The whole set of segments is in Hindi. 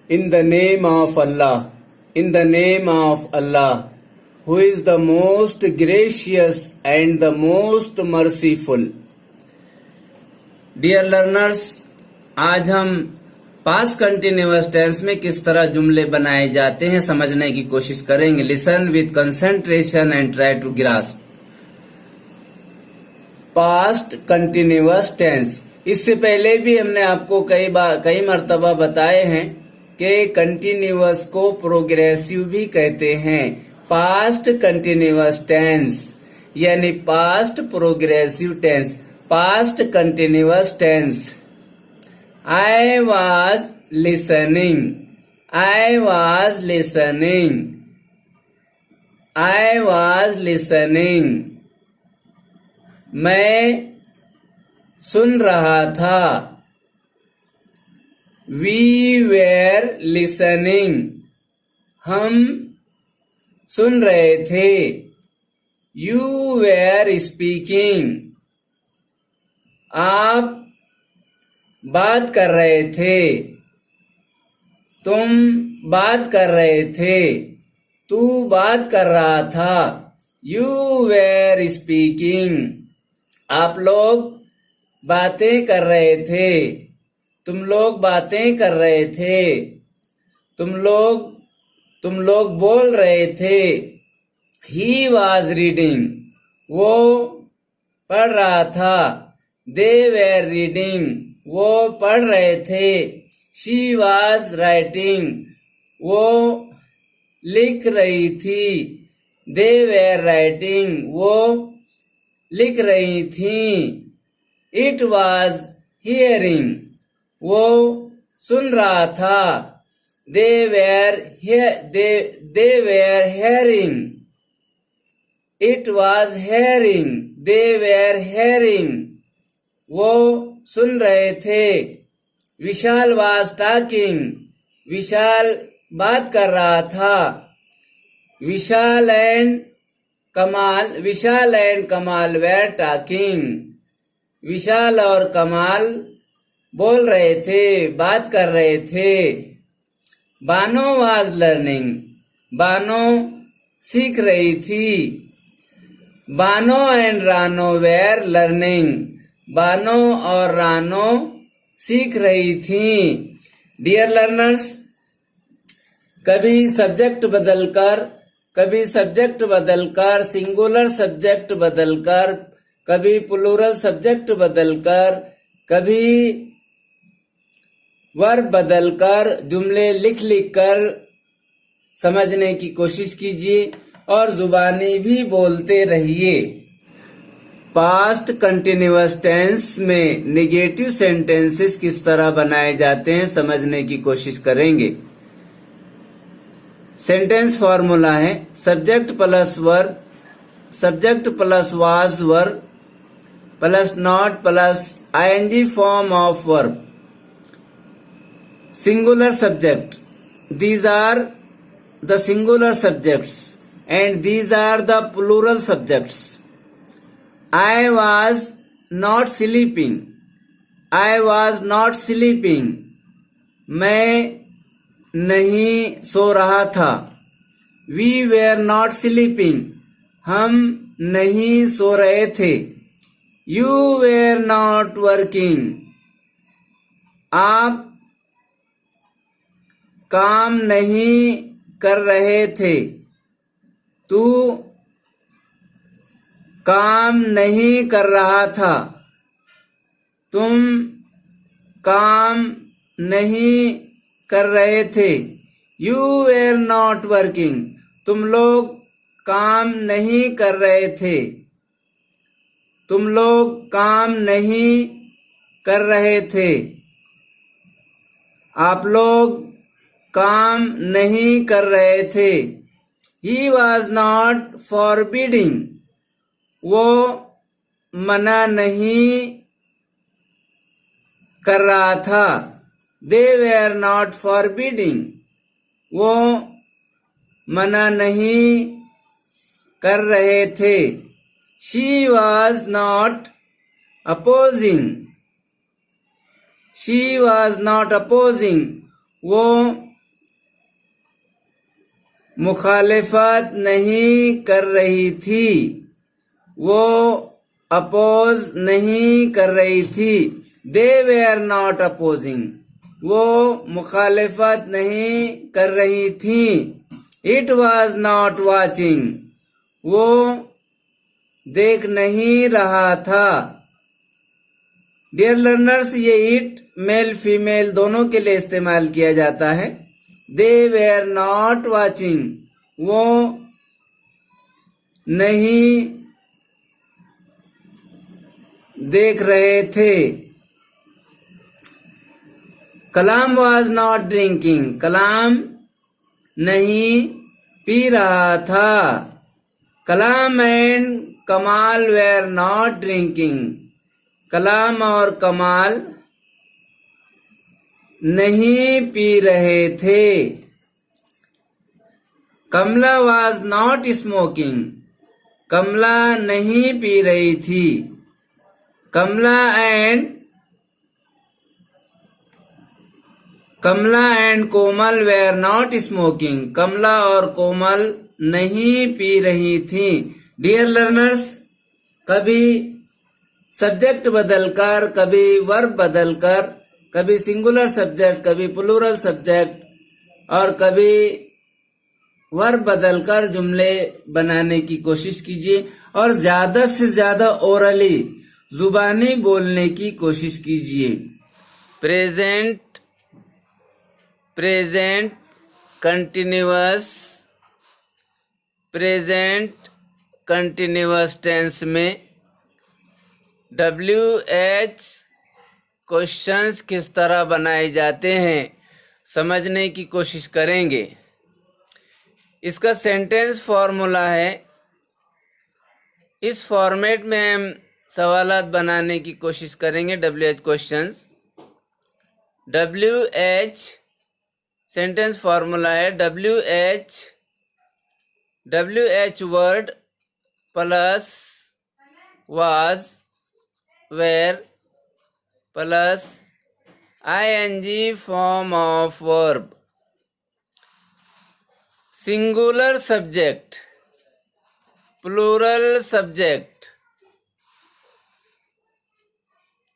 In the name of Allah, in the name of Allah, who is the most gracious and the most merciful. Dear learners, आज हम पास्ट कंटिन्यूअस टेंस में किस तरह जुमले बनाए जाते हैं समझने की कोशिश करेंगे. Listen with concentration and try to grasp. Past continuous tense. इससे पहले भी हमने आपको कई मर्तबा बताए हैं कि कंटिन्यूअस को प्रोग्रेसिव भी कहते हैं. पास्ट कंटिन्यूअस टेंस यानी past progressive tense. Past continuous tense. I was listening. I was listening. I was listening. मैं सुन रहा था. We were listening. हम सुन रहे थे. You were speaking. आप बात कर रहे थे. तुम बात कर रहे थे. तू बात कर रहा था. You were speaking. आप लोग बातें कर रहे थे. तुम लोग बातें कर रहे थे. तुम लोग बोल रहे थे. He was reading. वो पढ़ रहा था. They were reading. वो पढ़ रहे थे. She was writing. वो लिख रही थी. They were writing. वो लिख रही थी. It was hearing. वो सुन रहा था. They were hearing. It was hearing. They were hearing. वो सुन रहे थे. विशाल was talking. विशाल बात कर रहा था. विशाल एंड कमाल were talking. विशाल और कमाल बोल रहे थे, बात कर रहे थे. Bano was learning. बानो सीख रही थी. बानो एंड रानो were learning. बानो और रानो सीख रही थी. डियर लर्नर्स, कभी सब्जेक्ट बदलकर, सिंगुलर सब्जेक्ट बदलकर, कभी प्लूरल सब्जेक्ट बदलकर, कभी वर्ब बदलकर जुमले लिख कर समझने की कोशिश कीजिए और जुबानी भी बोलते रहिए. पास्ट कंटिन्यूअस टेंस में नेगेटिव सेंटेंसेस किस तरह बनाए जाते हैं समझने की कोशिश करेंगे. सेंटेंस फॉर्मूला है subject plus verb, subject plus was verb plus not plus ING form of verb. Singular subject, these are the singular subjects and these are the plural subjects. I was not sleeping. I was not sleeping. मैं नहीं सो रहा था. We were not sleeping. हम नहीं सो रहे थे. You were not working. आप काम नहीं कर रहे थे. तू काम नहीं कर रहा था. तुम काम नहीं कर रहे थे. You were not working. तुम लोग काम नहीं कर रहे थे. तुम लोग काम नहीं कर रहे थे. आप लोग काम नहीं कर रहे थे. He was not forbidding. वो मना नहीं कर रहा था. They were not forbidding. वो मना नहीं कर रहे थे. She was not opposing. She was not opposing. वो मुखालिफत नहीं कर रही थी, वो अपोज नहीं कर रही थी। दे वेयर नॉट अपोजिंग, वो मुखालिफत नहीं कर रही थी। इट वॉज नॉट वॉचिंग, वो देख नहीं रहा था। डियर लर्नर्स, ये इट मेल फीमेल दोनों के लिए इस्तेमाल किया जाता है। दे वेयर नॉट वॉचिंग, वो नहीं देख रहे थे। Kalam was not drinking, Kalam नहीं पी रहा था। Kalam and Kamal were not drinking, Kalam और कमाल नहीं पी रहे थे। Kamala was not smoking, Kamala नहीं पी रही थी। Kamala and Komal were not smoking, Kamala और कोमल नहीं पी रही थी। डियर लर्नर्स, कभी सब्जेक्ट बदलकर, कभी वर्ब बदलकर, कभी सिंगुलर सब्जेक्ट, कभी प्लूरल सब्जेक्ट और कभी वर्ब बदलकर जुमले बनाने की कोशिश कीजिए और ज्यादा से ज्यादा ओरली जुबानी बोलने की कोशिश कीजिए। प्रेजेंट कंटिन्यूअस टेंस में WH क्वेश्चंस किस तरह बनाए जाते हैं समझने की कोशिश करेंगे। इसका सेंटेंस फॉर्मूला है। इस फॉर्मेट में हम सवालात बनाने की कोशिश करेंगे। WH questions, WH sentence formula है WH word plus was, where plus ing form of verb, singular subject, plural subject.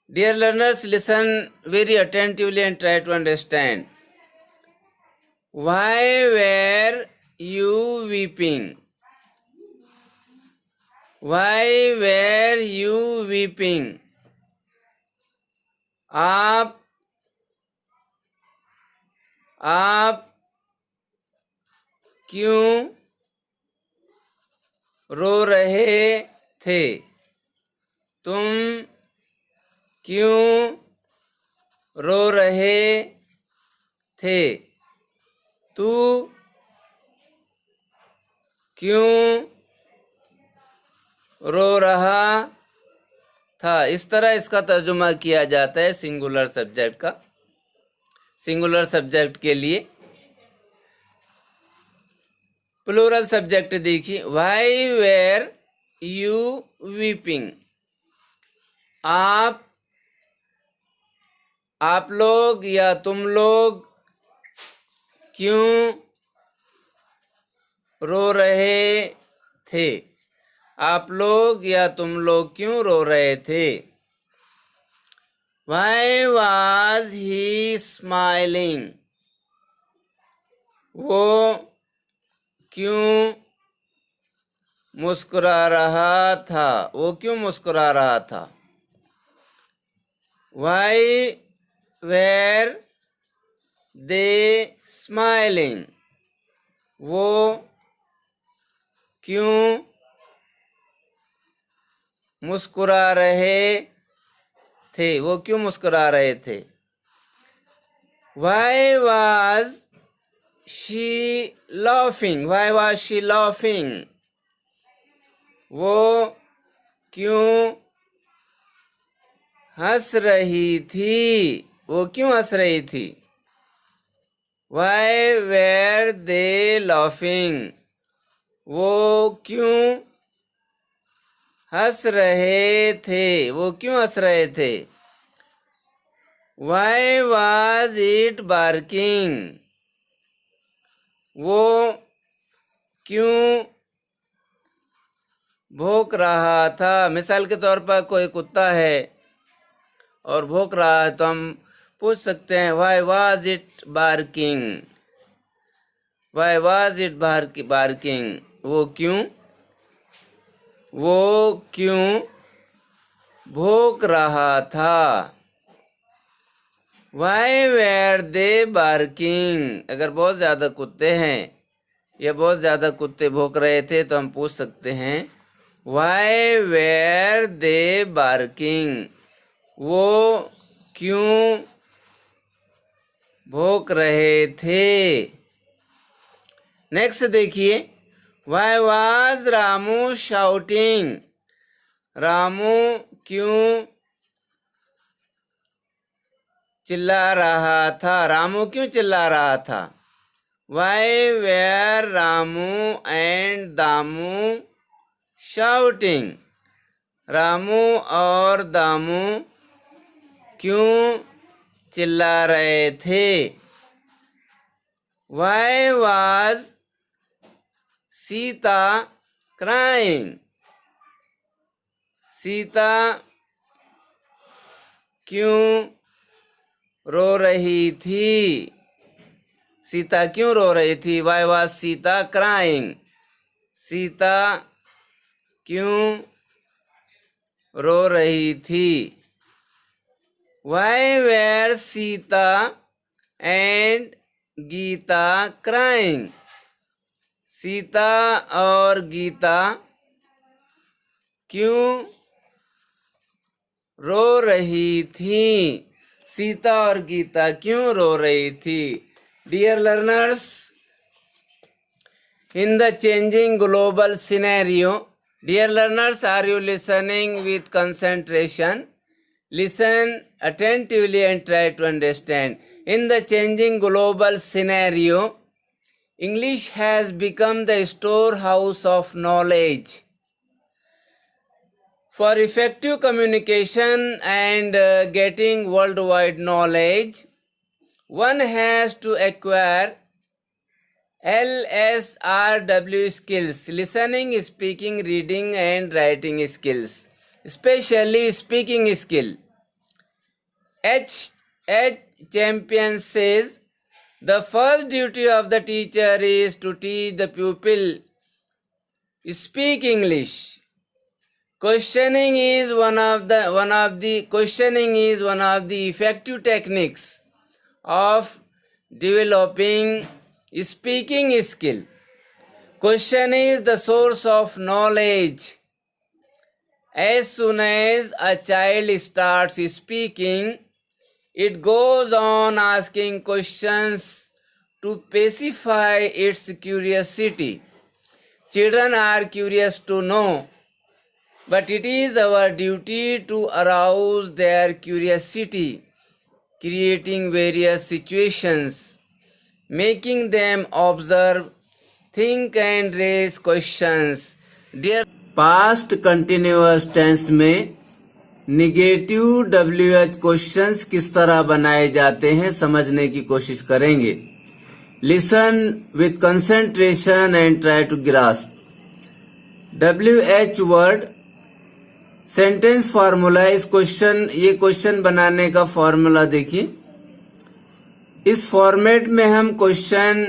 Dear learners, listen very attentively and try to understand. Why were you weeping? Why were you weeping? आप क्यों रो रहे थे? तुम क्यों रो रहे थे? तू क्यों रो रहा था? इस तरह इसका तर्जुमा किया जाता है सिंगुलर सब्जेक्ट का। सिंगुलर सब्जेक्ट के लिए प्लूरल सब्जेक्ट देखिए। व्हाई वेर यू वीपिंग, आप लोग या तुम लोग क्यों रो रहे थे? आप लोग या तुम लोग क्यों रो रहे थे? Why was he smiling? वो क्यों मुस्कुरा रहा था? वो क्यों मुस्कुरा रहा था? Why were they smiling? वो क्यों मुस्कुरा रहे थे? वो क्यों मुस्कुरा रहे थे? Why was she laughing? Why was she laughing? वो क्यों हंस रही थी? वो क्यों हंस रही थी? Why were they laughing? वो क्यों हंस रहे थे? वो क्यों हंस रहे थे? Why was it barking? वो क्यों भौंक रहा था। मिसाल के तौर पर कोई कुत्ता है और भौंक रहा है तो हम पूछ सकते हैं why was it barking, why was it barking, वो क्यों भौंक रहा था। व्हाई वेर दे बार्किंग, अगर बहुत ज्यादा कुत्ते हैं या बहुत ज्यादा कुत्ते भौंक रहे थे तो हम पूछ सकते हैं व्हाई वेर दे बार्किंग, वो क्यों भौंक रहे थे। नेक्स्ट देखिए, why was Ramu shouting, Ramu क्यों चिल्ला रहा था, रामू क्यों चिल्ला रहा था। Why were Ramu and Damu shouting, Ramu और दामू क्यों चिल्ला रहे थे। Why was Sita crying, Sita क्यों रो रही थी, सीता क्यों रो रही थी। Why was Sita crying, Sita क्यों रो रही थी। Why were Sita and Gita crying, Sita और गीता क्यों रो रही थी, सीता और गीता क्यों रो रही थी। Dear learners, in the changing global scenario, dear learners, are you listening with concentration? Listen attentively and try to understand. In the changing global scenario, English has become the storehouse of knowledge. For effective communication and getting worldwide knowledge, one has to acquire LSRW skills, listening, speaking, reading and writing skills, especially speaking skill. H. Champion says, the first duty of the teacher is to teach the pupil speak English. Questioning is one of the effective techniques of developing speaking skill. Question is the source of knowledge. As soon as a child starts speaking, it goes on asking questions to pacify its curiosity. Children are curious to know, but it is our duty to arouse their curiosity, creating various situations, making them observe, think and raise questions. Dear, past continuous tense में निगेटिव WH क्वेश्चंस किस तरह बनाए जाते हैं समझने की कोशिश करेंगे. Listen with concentration and try to grasp. WH word sentence formula. ये क्वेश्चन बनाने का फॉर्मूला देखिए. इस फॉर्मेट में हम क्वेश्चन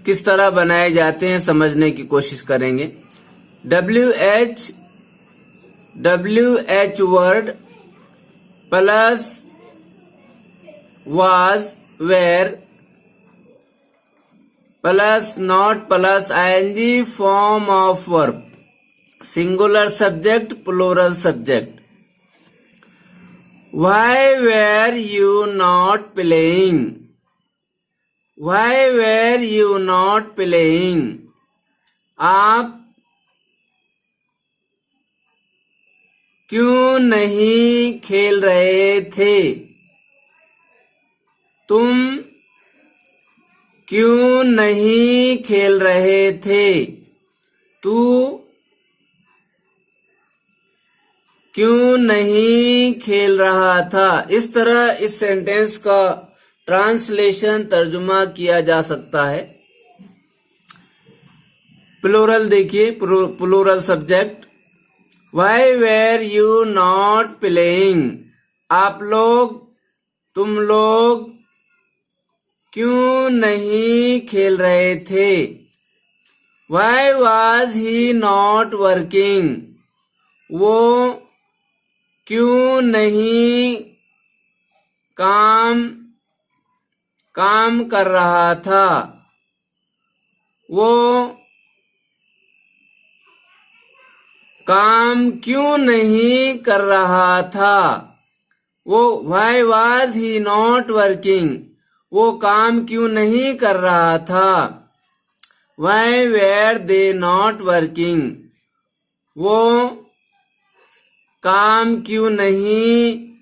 किस तरह बनाए जाते हैं समझने की कोशिश करेंगे. WH word plus was were plus not plus ING form of verb. Singular subject plural subject. Why were you not playing? Why were you not playing? आप क्यों नहीं खेल रहे थे. तुम क्यों नहीं खेल रहे थे. तू क्यों नहीं खेल रहा था. इस तरह इस सेंटेंस का ट्रांसलेशन तर्जुमा किया जा सकता है. प्लूरल देखिए, plural subject. Why were you not playing? आप लोग, तुम लोग क्यों नहीं खेल रहे थे? Why was he not working? वो क्यों नहीं काम कर रहा था? वो काम क्यों नहीं कर रहा था? वो why was he not working? वो काम क्यों नहीं कर रहा था? Why were they not working? वो काम क्यों नहीं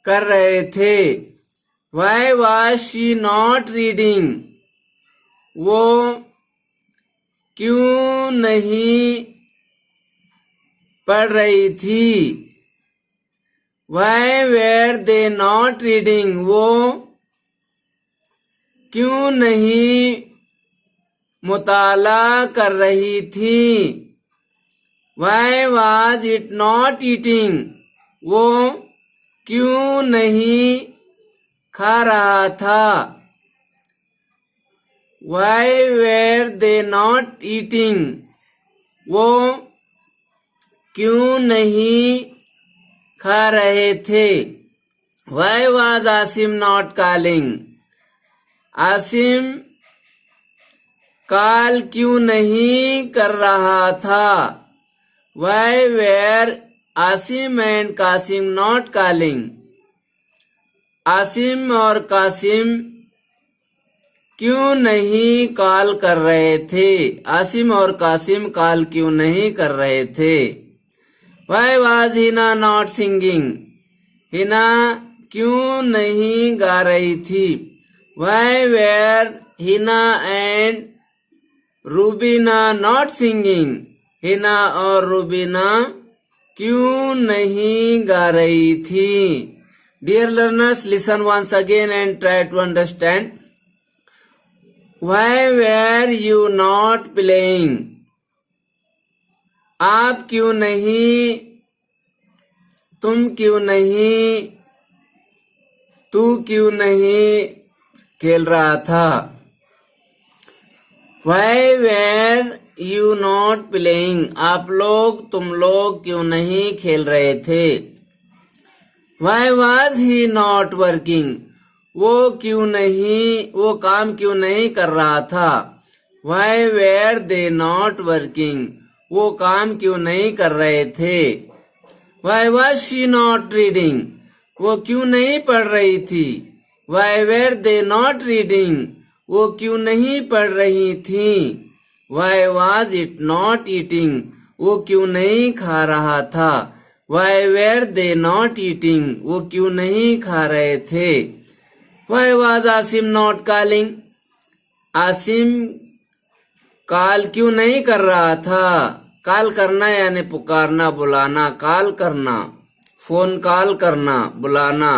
कर रहे थे? Why was she not reading? वो क्यों नहीं पढ़ रही थी? Why were they not reading? वो क्यों नहीं मुताला कर रही थी? Why was it not eating? वो क्यों नहीं खा रहा था? Why were they not eating? वो क्यों नहीं खा रहे थे? Why was Asim not calling? Asim call क्यों नहीं कर रहा था? Why were Asim and Kasim not calling? Asim और कासिम क्यों नहीं कॉल कर रहे थे? आसिम और कासिम कॉल क्यों नहीं कर रहे थे? Why was Hina not singing? Hina क्यों नहीं गा रही थी? Why were Hina and Rubina not singing? Hina और रूबीना क्यों नहीं गा रही थी? Dear learners, listen once again and try to understand. Why were you not playing? आप क्यों नहीं, तुम क्यों नहीं, तू क्यों नहीं खेल रहा था? Why were you not playing? आप लोग, तुम लोग क्यों नहीं खेल रहे थे? Why was he not working? वो काम क्यों नहीं कर रहा था? Why were they not working? वो काम क्यों नहीं कर रहे थे? Why was she not reading? वो क्यों नहीं पढ़ रही थी? Why were they not reading? वो क्यों नहीं पढ़ रही थी? Why was it not eating? वो क्यों नहीं खा रहा था? Why were they not eating? वो क्यों नहीं खा रहे थे? Why was Asim not calling? Asim call क्यों नहीं कर रहा था? कॉल करना यानी पुकारना, बुलाना, कॉल करना, फोन कॉल करना, बुलाना,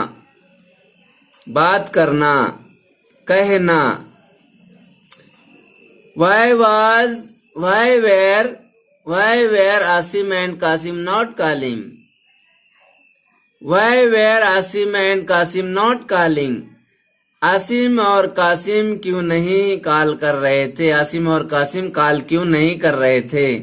बात करना, कहना। Why were Asim and Kasim not calling? Why were Asim and Kasim not calling? Asim और कासिम क्यों नहीं कॉल कर रहे थे? आसिम और कासिम कॉल क्यों नहीं कर रहे थे?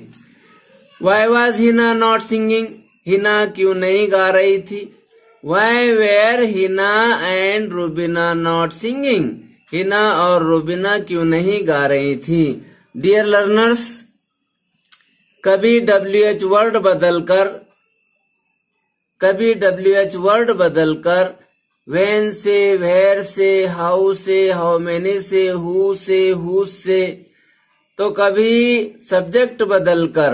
Why was Hina not singing? Hina क्यों नहीं गा रही थी? Why were Hina and Rubina not singing? Hina और रूबीना क्यों नहीं गा रही थी? डियर लर्नर्स, कभी WH वर्ड बदलकर when से, where से, how से, how many से, who से, whose से, तो कभी सब्जेक्ट बदलकर,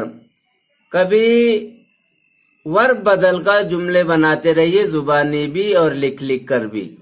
कभी वर्ब बदलकर जुमले बनाते रहिए, जुबानी भी और लिख लिख कर भी।